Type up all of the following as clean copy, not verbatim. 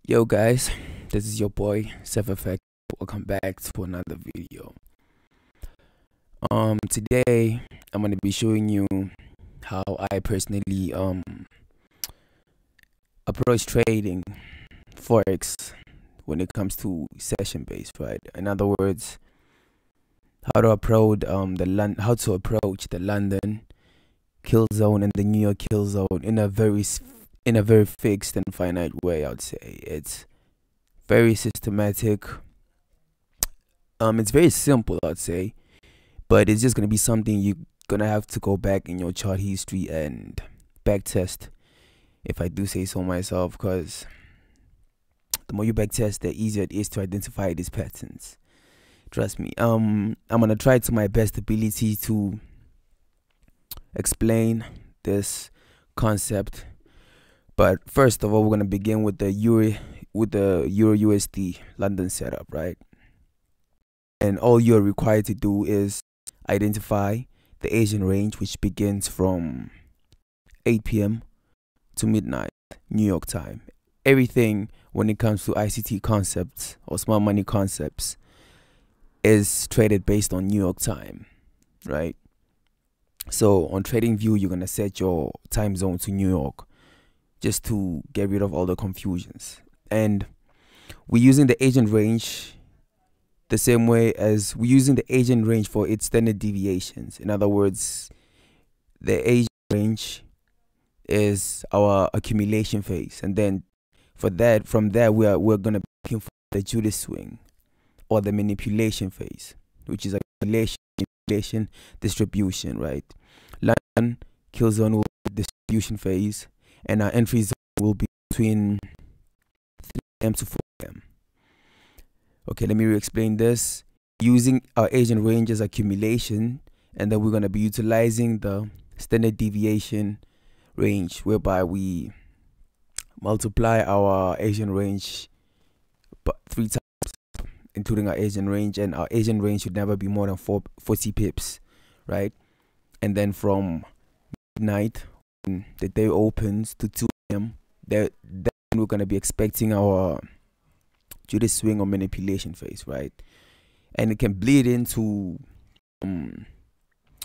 Yo guys, this is your boy Self Effect. Welcome back to another video. Today I'm gonna be showing you how I personally approach trading Forex when it comes to session based, right? In other words, how to approach the London Killzone and the New York Killzone in a very fixed and finite way. I would say it's very systematic. It's very simple, I'd say, but it's just gonna be something you're gonna have to go back in your chart history and back test, if I do say so myself, because the more you back test, the easier it is to identify these patterns. Trust me. I'm gonna try to my best ability to explain this concept, but first of all, we're gonna begin with the Euro USD London setup, right? And all you're required to do is identify the Asian range, which begins from 8 p.m. to midnight New York time. Everything when it comes to ICT concepts or smart money concepts is traded based on New York time, right? So on TradingView, you're gonna set your time zone to New York just to get rid of all the confusions. And we're using the Asian range the same way as we're using the Asian range for its standard deviations. In other words, the Asian range is our accumulation phase, and then from there we're gonna be looking for the Judas swing or the manipulation phase, which is accumulation, manipulation, distribution, right? London Killzone will be the distribution phase, and our entry zone will be between 3 a.m. to 4 a.m. Okay, let me re-explain this. Using our Asian range as accumulation, and then we're going to be utilizing the standard deviation range, whereby we multiply our Asian range 3 times, including our Asian range, and our Asian range should never be more than 40 pips, right? And then from midnight, when the day opens, to 2 a.m., then we're going to be expecting our Judas swing or manipulation phase, right? And it can bleed into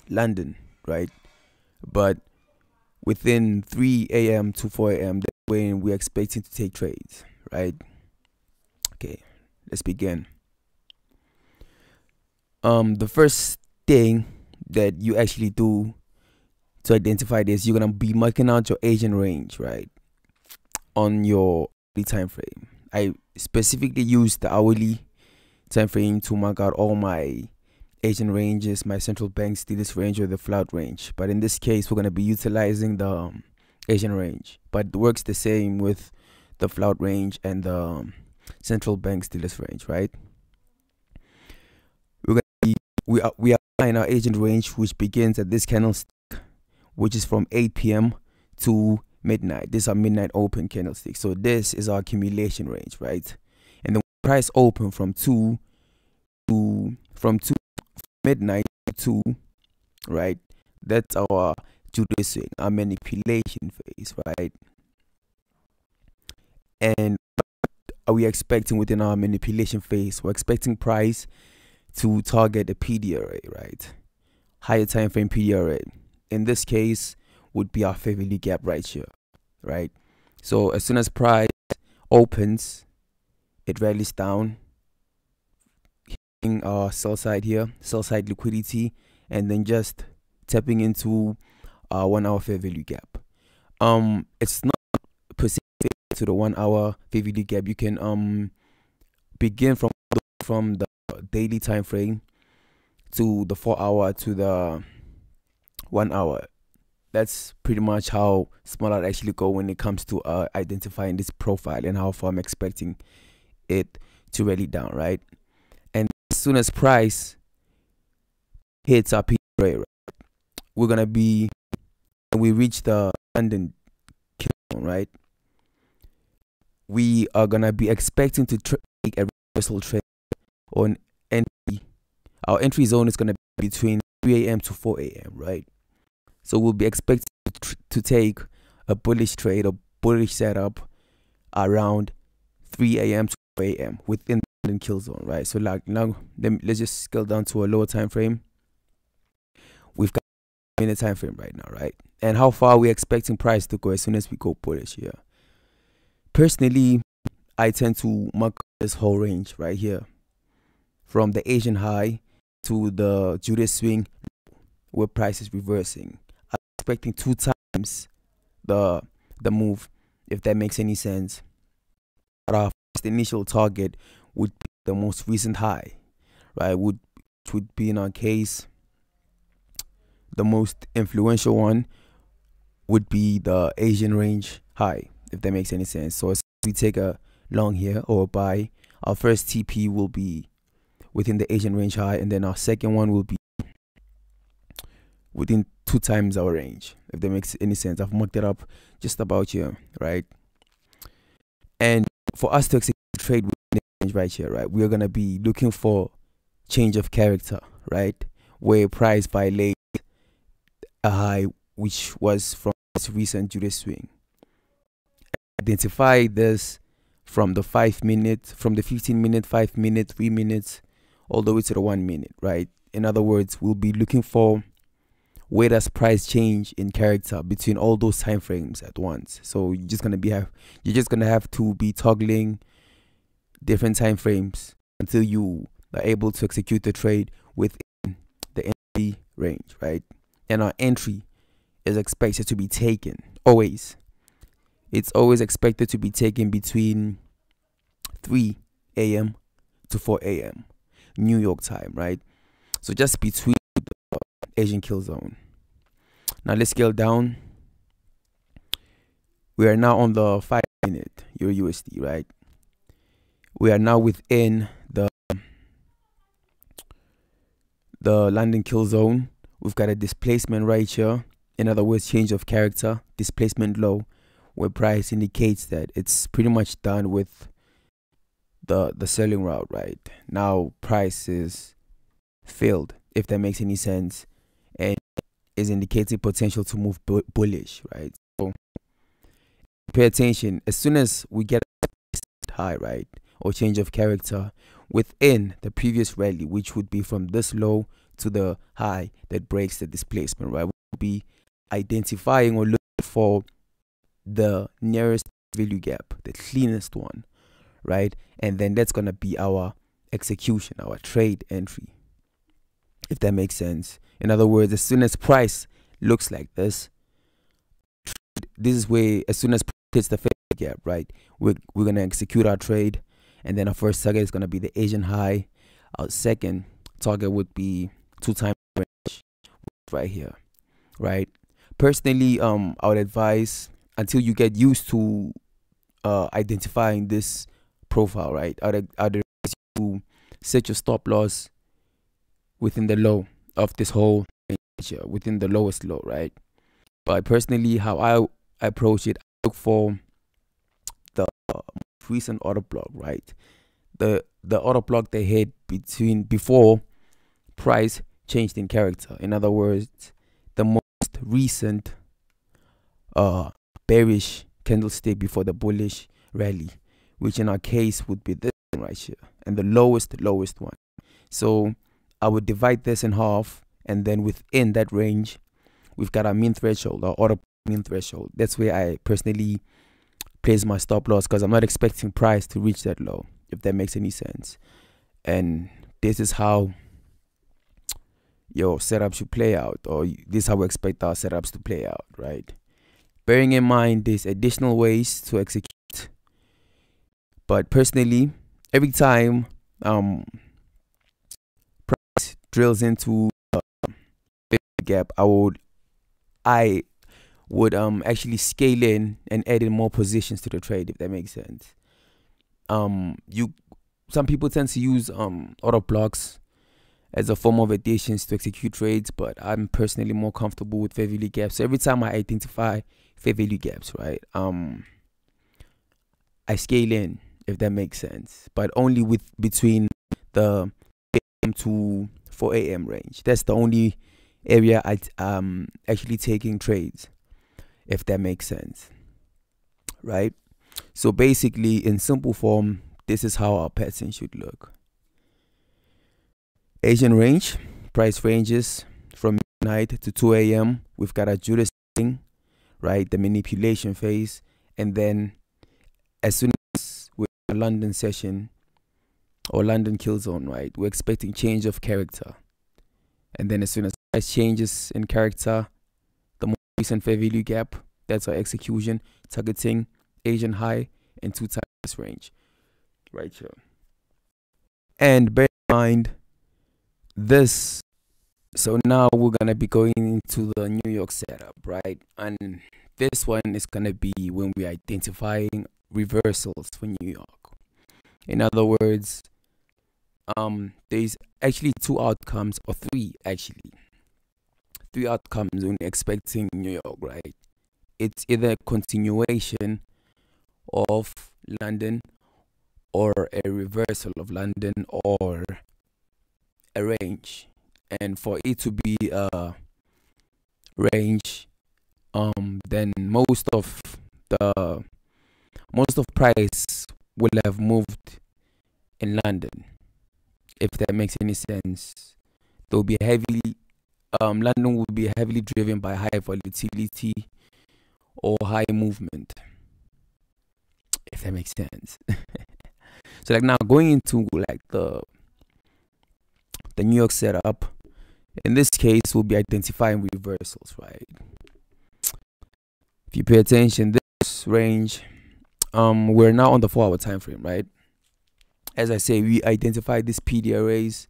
London, right? But within 3 a.m. to 4 a.m., that's when we're expecting to take trades, right? Okay, let's begin. The first thing that you actually do to identify this, you're gonna be marking out your Asian range, right, on your time frame. I specifically use the hourly time frame to mark out all my Asian ranges, my central bank status range, or the flout range. But in this case, we're going to be utilizing the Asian range, but it works the same with the flout range and the central bank status range, right? We applying our Asian range, which begins at this candlestick, which is from 8 p.m. to midnight. This is our midnight open candlestick. So this is our accumulation range, right? And the price open from 2 midnight to 2, right? That's our Judas swing, our manipulation phase, right? And what are we expecting within our manipulation phase? We're expecting price to target the PDRA, right? Higher time frame PDRA. In this case, would be our fair value gap right here, right? So as soon as price opens, it rallies down, hitting our sell side here, sell side liquidity, and then just tapping into our 1 hour fair value gap. It's not specific to the 1 hour fair value gap. You can begin from the daily time frame to the 4 hour to the 1 hour. That's pretty much how small I actually go when it comes to identifying this profile and how far I'm expecting it to rally down, right? And as soon as price hits our PDRA, right, we reach the London Killzone, right? We are gonna be expecting to take a reversal trade on entry. Our entry zone is gonna be between 3 a.m. to 4 a.m., right? So we'll be expecting to take a bullish trade or bullish setup around 3 a.m. to 4 a.m. within the kill zone, right? So like now, let's just scale down to a lower time frame. We've got a minute time frame right now, right? And how far we're expecting price to go as soon as we go bullish here. Personally, I tend to mark this whole range right here, from the Asian high to the Judas swing, where price is reversing. I'm expecting 2 times the move, if that makes any sense. But our first initial target would be the most recent high, right? Which would be, in our case, the most influential one would be the Asian range high, if that makes any sense. So as we take a long here or a buy, our first TP will be within the Asian range high, and then our second one will be within 2 times our range, if that makes any sense. I've marked it up just about here, right? And for us to execute the trade within the range right here, right, we're gonna be looking for change of character, right, where price violates a high which was from this recent Judas swing. Identify this from the 5 minute, from the 15 minute, 5 minute, 3 minutes, all the way to the 1 minute, right? In other words, we'll be looking for where does price change in character between all those time frames at once. So you're just gonna have to be toggling different time frames until you are able to execute the trade within the entry range, right? And our entry is expected to be taken always. It's always expected to be taken between 3 a.m. to 4 a.m. New York time, right? So just between the Asian kill zone. Now let's scale down. We are now on the 5 minute Euro USD, right? We are now within the London kill zone. We've got a displacement right here. In other words, change of character, displacement low, where price indicates that it's pretty much done with the selling route, right? Now price is failed, if that makes any sense, and is indicating potential to move bullish, right? So pay attention. As soon as we get high, right, or change of character within the previous rally, which would be from this low to the high that breaks the displacement, right, we'll be identifying or looking for the nearest value gap, the cleanest one, right? And then that's gonna be our execution, our trade entry, if that makes sense. In other words, as soon as price looks like this is where, as soon as price hits the value gap, right, we're gonna execute our trade. And then our first target is gonna be the Asian high. Our second target would be 2 times range right here, right? Personally, I would advise, until you get used to identifying this profile, right, I'd advise you to set your stop loss within the low of this whole range here, within the lowest low, right? But personally, how I approach it, I look for the recent order block, right? The order block they hit before price changed in character. In other words, the most recent bearish candlestick before the bullish rally, which in our case would be this one right here, and the lowest one. So I would divide this in half, and then within that range we've got our mean threshold, our order mean threshold. That's where I personally place my stop loss, because I'm not expecting price to reach that low, if that makes any sense. And this is how your setup should play out, or this is how we expect our setups to play out, right? Bearing in mind there's additional ways to execute, but personally, every time price drills into a gap, I would actually scale in and add in more positions to the trade, if that makes sense. Some people tend to use order blocks as a form of additions to execute trades, but I'm personally more comfortable with fair value gaps. So every time I identify fair value gaps, right, I scale in, if that makes sense, but only between the 8 a.m. to 4 a.m. range. That's the only area I'm actually taking trades, if that makes sense, right? So basically, in simple form, this is how our pattern should look. Asian range, price ranges from midnight to 2 a.m. We've got our Judas thing, right? The manipulation phase. And then as soon as we're in a London session or London Killzone, right? We're expecting change of character. And then as soon as price changes in character, the more recent fair value gap, that's our execution, targeting Asian high and 2 times range right here. And bear in mind this, so now we're gonna be going into the New York setup, right? And this one is gonna be when we're identifying reversals for New York. In other words, there's actually 2 outcomes, or 3 actually. 3 outcomes when expecting New York, right? It's either a continuation of London, or a reversal of London, or a range. And for it to be a range, then most of price will have moved in London, if that makes any sense. They'll be heavily London will be heavily driven by high volatility or high movement, if that makes sense. So like now going into like the New York setup, in this case we'll be identifying reversals, right? If you pay attention, this range, we're now on the 4-hour time frame, right? As I say, we identify these PD arrays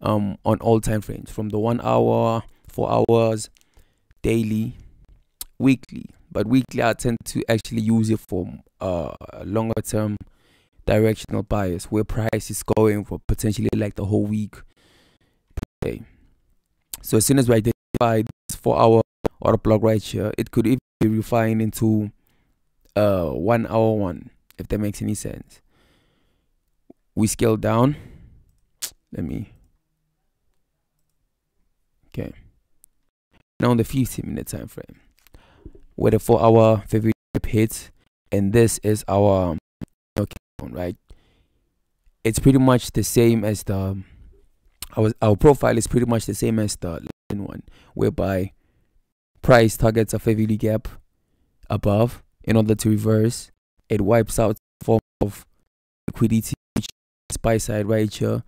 on all time frames, from the 1 hour, 4 hours, daily, weekly. But weekly I tend to actually use it for longer term directional bias, where price is going for potentially like the whole week. Okay. So as soon as we identify this 4-hour order block right here, it could even be refined into 1 hour one, if that makes any sense. We scale down. Okay. Now on the 15-minute time frame, where the 4-hour favorite hits, and this is our right? It's pretty much the same as the our profile is pretty much the same as the London one, whereby price targets a fair value gap above. In order to reverse, it wipes out form of liquidity, which is buy side right here,